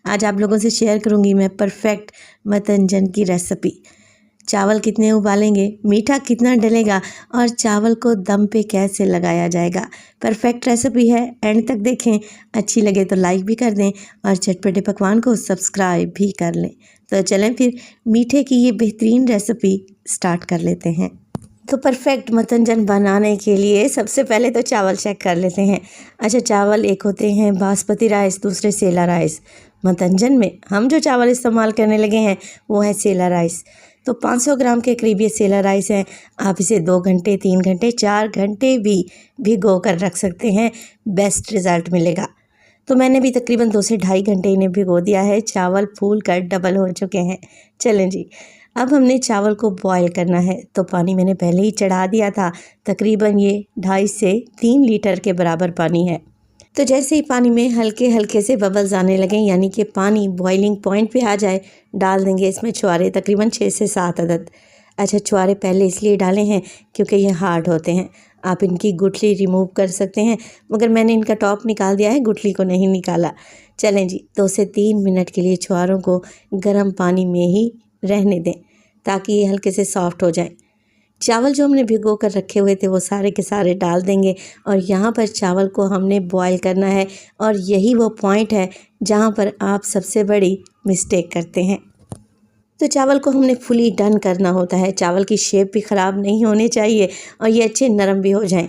आज आप लोगों से शेयर करूंगी मैं परफेक्ट मतंजन की रेसिपी। चावल कितने उबालेंगे, मीठा कितना डलेगा और चावल को दम पे कैसे लगाया जाएगा। परफेक्ट रेसिपी है, एंड तक देखें। अच्छी लगे तो लाइक भी कर दें और चटपटे पकवान को सब्सक्राइब भी कर लें। तो चलें फिर मीठे की ये बेहतरीन रेसिपी स्टार्ट कर लेते हैं। तो परफेक्ट मतंजन बनाने के लिए सबसे पहले तो चावल चेक कर लेते हैं। अच्छा, चावल एक होते हैं बासमती राइस, दूसरे सेला राइस। मतंजन में हम जो चावल इस्तेमाल करने लगे हैं वो है सेला राइस। तो 500 ग्राम के करीब ये सेला राइस है। आप इसे 2 घंटे, 3 घंटे, 4 घंटे भी भिगो कर रख सकते हैं, बेस्ट रिज़ल्ट मिलेगा। तो मैंने भी तकरीबन 2 से ढाई घंटे इन्हें भिगो दिया है। चावल फूल कर डबल हो चुके हैं। चलें जी, अब हमने चावल को बॉईल करना है। तो पानी मैंने पहले ही चढ़ा दिया था, तकरीबन ये 2.5 से 3 लीटर के बराबर पानी है। तो जैसे ही पानी में हल्के हल्के से बबल्स आने लगें, यानी कि पानी बॉइलिंग पॉइंट पे आ जाए, डाल देंगे इसमें छुआरे, तकरीबन 6 से 7 अदद। अच्छा, छुआरे पहले इसलिए डाले हैं क्योंकि ये हार्ड होते हैं। आप इनकी गुठली रिमूव कर सकते हैं, मगर मैंने इनका टॉप निकाल दिया है, गुठली को नहीं निकाला। चलें जी, 2 से 3 मिनट के लिए छुआरों को गर्म पानी में ही रहने दें ताकि ये हल्के से सॉफ्ट हो जाए। चावल जो हमने भिगो कर रखे हुए थे वो सारे के सारे डाल देंगे और यहाँ पर चावल को हमने बॉईल करना है। और यही वो पॉइंट है जहाँ पर आप सबसे बड़ी मिस्टेक करते हैं। तो चावल को हमने फुली डन करना होता है। चावल की शेप भी ख़राब नहीं होनी चाहिए और ये अच्छे नरम भी हो जाएं।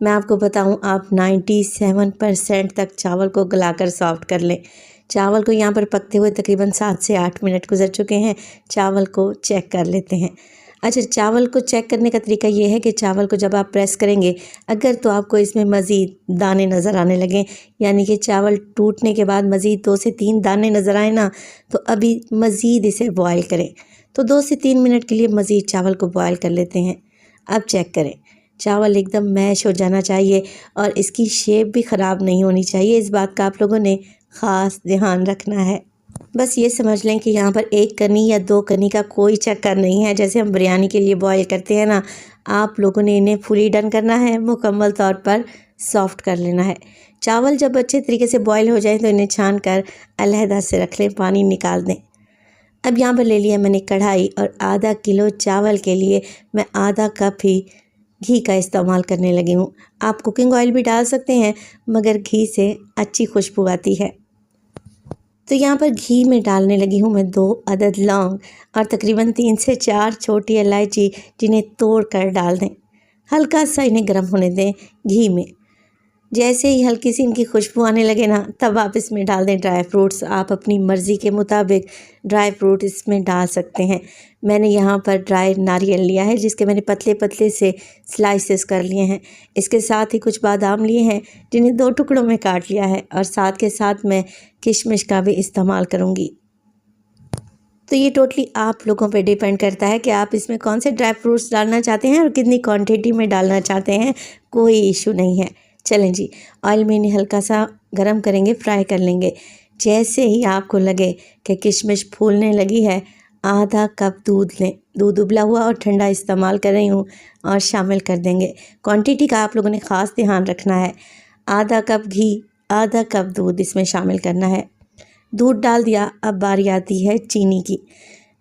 मैं आपको बताऊं, आप 97% तक चावल को गलाकर सॉफ्ट कर लें। चावल को यहाँ पर पकते हुए तकरीबन 7 से 8 मिनट गुजर चुके हैं। चावल को चेक कर लेते हैं। अच्छा, चावल को चेक करने का तरीका ये है कि चावल को जब आप प्रेस करेंगे, अगर तो आपको इसमें मज़ीद दाने नज़र आने लगें, यानी कि चावल टूटने के बाद मज़ीद 2 से 3 दाने नज़र आए ना, तो अभी मज़ीद इसे बॉईल करें। तो 2 से 3 मिनट के लिए मज़ीद चावल को बॉईल कर लेते हैं। अब चेक करें, चावल एकदम मैश हो जाना चाहिए और इसकी शेप भी ख़राब नहीं होनी चाहिए। इस बात का आप लोगों ने ख़ास ध्यान रखना है। बस ये समझ लें कि यहाँ पर 1 कनी या 2 कनी का कोई चक्कर नहीं है। जैसे हम बिरयानी के लिए बॉईल करते हैं ना, आप लोगों ने इन्हें फुली डन करना है, मुकम्मल तौर पर सॉफ्ट कर लेना है। चावल जब अच्छे तरीके से बॉईल हो जाए तो इन्हें छान कर अलहदा से रख लें, पानी निकाल दें। अब यहाँ पर ले लिया मैंने कढ़ाई और आधा किलो चावल के लिए मैं आधा कप ही घी का इस्तेमाल करने लगी हूँ। आप कुकिंग ऑयल भी डाल सकते हैं, मगर घी से अच्छी खुशबू आती है। तो यहाँ पर घी में डालने लगी हूँ मैं 2 अदद लौंग और तकरीबन 3 से 4 छोटी इलायची, जिन्हें तोड़ कर डाल दें। हल्का सा इन्हें गर्म होने दें घी में। जैसे ही हल्की सी इनकी खुशबू आने लगे ना, तब आप इसमें डाल दें ड्राई फ्रूट्स। आप अपनी मर्ज़ी के मुताबिक ड्राई फ्रूट इसमें डाल सकते हैं। मैंने यहाँ पर ड्राई नारियल लिया है, जिसके मैंने पतले पतले से स्लाइसेस कर लिए हैं। इसके साथ ही कुछ बादाम लिए हैं, जिन्हें 2 टुकड़ों में काट लिया है, और साथ के साथ मैं किशमिश का भी इस्तेमाल करूँगी। तो ये टोटली आप लोगों पे डिपेंड करता है कि आप इसमें कौन से ड्राई फ्रूट्स डालना चाहते हैं और कितनी क्वांटिटी में डालना चाहते हैं। कोई इशू नहीं है। चलें जी, ऑयल में इन्हें हल्का सा गरम करेंगे, फ्राई कर लेंगे। जैसे ही आपको लगे कि किशमिश फूलने लगी है, आधा कप दूध लें। दूध उबला हुआ और ठंडा इस्तेमाल कर रही हूँ, और शामिल कर देंगे। क्वांटिटी का आप लोगों ने ख़ास ध्यान रखना है। आधा कप घी, आधा कप दूध इसमें शामिल करना है। दूध डाल दिया। अब बारी आती है चीनी की।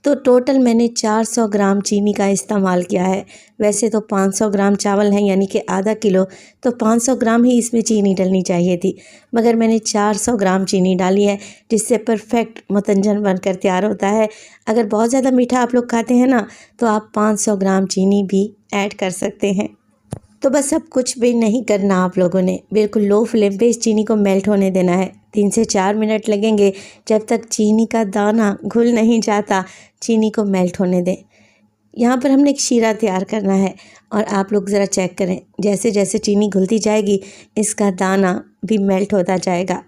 तो टोटल मैंने 400 ग्राम चीनी का इस्तेमाल किया है। वैसे तो 500 ग्राम चावल हैं, यानी कि आधा किलो, तो 500 ग्राम ही इसमें चीनी डलनी चाहिए थी, मगर मैंने 400 ग्राम चीनी डाली है, जिससे परफेक्ट मतंजन बनकर तैयार होता है। अगर बहुत ज़्यादा मीठा आप लोग खाते हैं ना, तो आप 500 ग्राम चीनी भी ऐड कर सकते हैं। तो बस अब कुछ भी नहीं करना आप लोगों ने, बिल्कुल लो फ्लेम पे इस चीनी को मेल्ट होने देना है। 3 से 4 मिनट लगेंगे। जब तक चीनी का दाना घुल नहीं जाता, चीनी को मेल्ट होने दें। यहाँ पर हमने एक शीरा तैयार करना है, और आप लोग ज़रा चेक करें, जैसे जैसे चीनी घुलती जाएगी, इसका दाना भी मेल्ट होता जाएगा।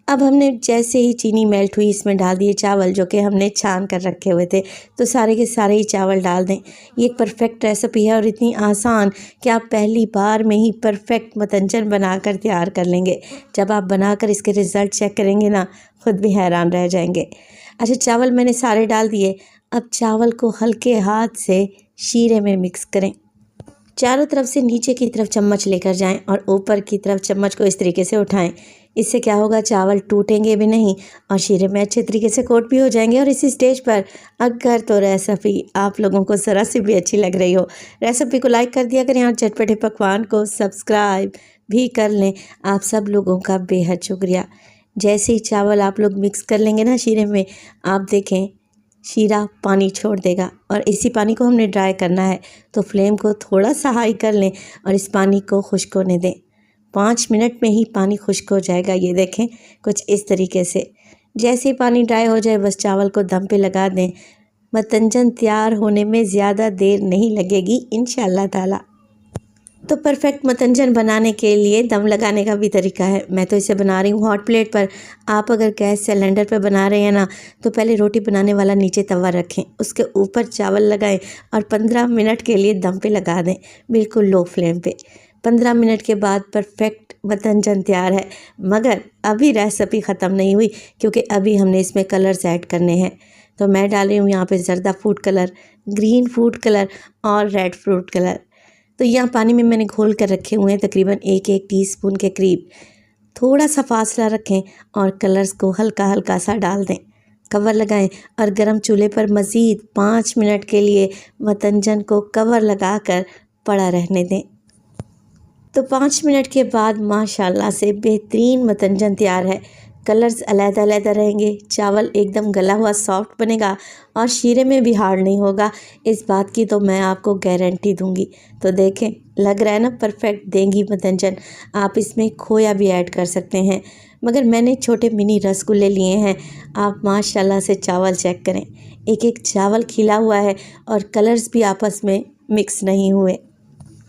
अब हमने जैसे ही चीनी मेल्ट हुई, इसमें डाल दिए चावल जो कि हमने छान कर रखे हुए थे। तो सारे के सारे ही चावल डाल दें। ये एक परफेक्ट रेसिपी है और इतनी आसान कि आप पहली बार में ही परफेक्ट मतंजन बनाकर तैयार कर लेंगे। जब आप बनाकर इसके रिज़ल्ट चेक करेंगे ना, ख़ुद भी हैरान रह जाएंगे। अच्छा, चावल मैंने सारे डाल दिए। अब चावल को हल्के हाथ से शीरे में मिक्स करें। चारों तरफ से नीचे की तरफ चम्मच लेकर जाएं और ऊपर की तरफ चम्मच को इस तरीके से उठाएं। इससे क्या होगा, चावल टूटेंगे भी नहीं और शीरे में अच्छे तरीके से कोट भी हो जाएंगे। और इसी स्टेज पर अगर तो रेसिपी आप लोगों को ज़रा सी भी अच्छी लग रही हो, रेसिपी को लाइक कर दिया करें और चटपटे पकवान को सब्सक्राइब भी कर लें। आप सब लोगों का बेहद शुक्रिया। जैसे ही चावल आप लोग मिक्स कर लेंगे ना शीरे में, आप देखें शीरा पानी छोड़ देगा और इसी पानी को हमने ड्राई करना है। तो फ्लेम को थोड़ा सा हाई कर लें और इस पानी को खुश्क होने दें। 5 मिनट में ही पानी खुश्क हो जाएगा। ये देखें कुछ इस तरीके से। जैसे ही पानी ड्राई हो जाए बस चावल को दम पे लगा दें। मतंजन तैयार होने में ज़्यादा देर नहीं लगेगी इंशाअल्लाह ताला। तो परफेक्ट मतंजन बनाने के लिए दम लगाने का भी तरीका है। मैं तो इसे बना रही हूँ हॉट प्लेट पर। आप अगर गैस सिलेंडर पर बना रहे हैं ना, तो पहले रोटी बनाने वाला नीचे तवा रखें, उसके ऊपर चावल लगाएं और 15 मिनट के लिए दम पे लगा दें, बिल्कुल लो फ्लेम पे। 15 मिनट के बाद परफेक्ट मतंजन तैयार है। मगर अभी रेसिपी ख़त्म नहीं हुई, क्योंकि अभी हमने इसमें कलर्स ऐड करने हैं। तो मैं डाल रही हूँ यहाँ पर जर्दा food colour, green food colour और रेड फ्रूट कलर। तो यहाँ पानी में मैंने घोल कर रखे हुए हैं तकरीबन 1-1 टीस्पून के करीब। थोड़ा सा फासला रखें और कलर्स को हल्का हल्का सा डाल दें। कवर लगाएं और गरम चूल्हे पर मज़ीद 5 मिनट के लिए मतंजन को कवर लगाकर पड़ा रहने दें। तो 5 मिनट के बाद माशाल्लाह से बेहतरीन मतंजन तैयार है। कलर्स अलग-अलग रहेंगे, चावल एकदम गला हुआ सॉफ्ट बनेगा और शीरे में भी हार्ड नहीं होगा। इस बात की तो मैं आपको गारंटी दूंगी। तो देखें, लग रहा है ना परफेक्ट देंगी मतंजन। आप इसमें खोया भी ऐड कर सकते हैं, मगर मैंने छोटे मिनी रसगुल्ले लिए हैं। आप माशाल्लाह से चावल चेक करें, एक एक चावल खिला हुआ है और कलर्स भी आपस में मिक्स नहीं हुए।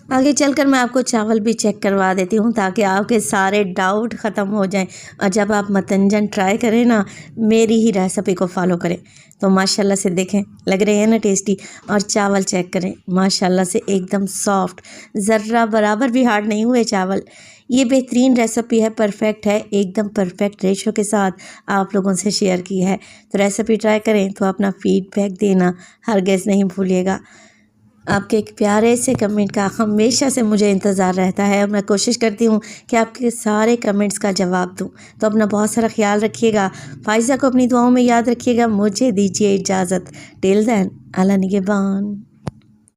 आगे चलकर मैं आपको चावल भी चेक करवा देती हूँ ताकि आपके सारे डाउट ख़त्म हो जाएं। और जब आप मतंजन ट्राई करें ना, मेरी ही रेसिपी को फॉलो करें। तो माशाल्लाह से देखें, लग रहे हैं ना टेस्टी। और चावल चेक करें, माशाल्लाह से एकदम सॉफ्ट, ज़र्रा बराबर भी हार्ड नहीं हुए चावल। ये बेहतरीन रेसिपी है, परफेक्ट है, एकदम परफेक्ट रेशो के साथ आप लोगों से शेयर की है। तो रेसिपी ट्राई करें तो अपना फीडबैक देना हरगिज़ नहीं भूलिएगा। आपके एक प्यारे से कमेंट का हमेशा से मुझे इंतज़ार रहता है और मैं कोशिश करती हूँ कि आपके सारे कमेंट्स का जवाब दूँ। तो अपना बहुत सारा ख्याल रखिएगा। फ़ाइज़ा को अपनी दुआओं में याद रखिएगा। मुझे दीजिए इजाज़त। टिल देन, अल्लाह निगहबान।